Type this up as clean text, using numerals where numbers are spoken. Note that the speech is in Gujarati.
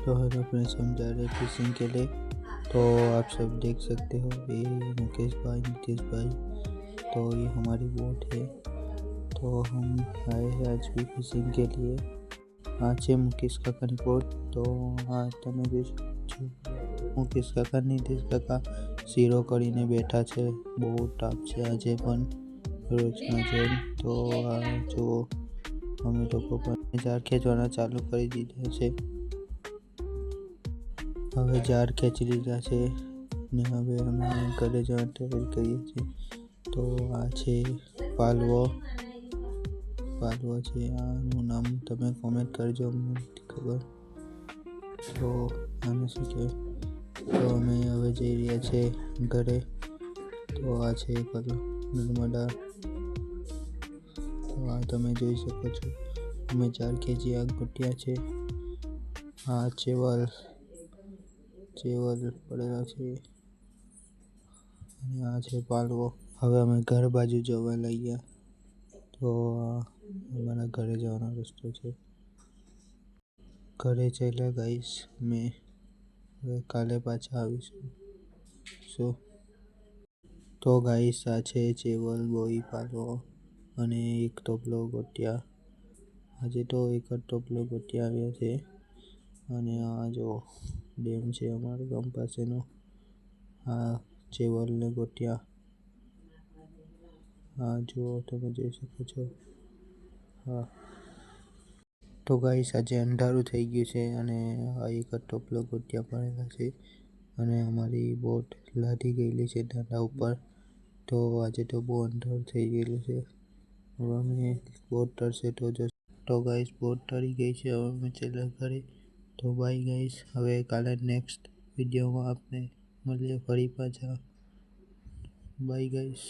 तो हेलो फ्रेंड्स, हम जा रहे फिशिंग के लिए। तो आप सब देख सकते हो, ये मुकेश भाई, नीतीश भाई, तो ये हमारी बोट है। तो हम आए हैं आज भी फिशिंग के लिए। आज है मुकेश काकाની બોટ। तो આ તમે જોઈ શકો છો, મુકેશ કાકા, નીતીશ કાકા શીરો કરીને બેઠા છે। બહુ તાપ છે આજે પણ રોજના જેમ। તો આ જો અમે લોકો પણ જાર ખેંચવાના ચાલુ કરી દીધા છે। હવે જાર ખેંચી લીધા છે ને હવે અમે ઘરે જવાની તૈયારી કરીએ છીએ। તો આ છે પાલવો છે। આનું નામ તમે કોમેન્ટ કરજો, મને નથી ખબર। તો આને શું કહેવાય? તો અમે હવે જઈ રહ્યા છે ઘરે। તો આ છે નર્મદા। તો આ તમે જોઈ શકો છો, અમે 4 કેજી આ ગોટ્યા છે। આ ચેવલ પડેલા છે અને આ છે પાલવો। હવે અમે ઘર બાજુ જવા લાગ્યા। તો અમારા ઘરે જવાનો રસ્તો છે। ઘરે ચાલ્યા ગાઈસ મેં। હવે કાલે પાછા આવીશું। તો ગાઈસ આ છે ચેવલ, બોઈ, પાલવો અને એક ટોપલો ગોટ્યા। આજે તો એક જ ટોપલો ગોટ્યા આવ્યા છે। અને આ જો ડેમ છે અમારા ગામ પાસેનો। આ ચેવલ ને ગોટ્યા, આ જુઓ, તમે જોઈ શકો છો। હા, તો ગાઈસ આજે અંધારું થઈ ગયું છે અને આ એક જ ટોપલો ગોટ્યા પડેલા છે અને અમારી બોટ લાદી ગયેલી છે દાંડા ઉપર। તો આજે તો બહુ અંધારું થઈ ગયેલું છે। હવે અમે બોટ તરશે તો તો ગાઈસ બોટ તરી ગઈ છે। હવે અમે ચાલ્યા ઘરે। તો બાય ગાઈસ, હવે કાલે નેક્સ્ટ વિડીયોમાં આપણે મળીએ ફરી પાછા। Bye guys.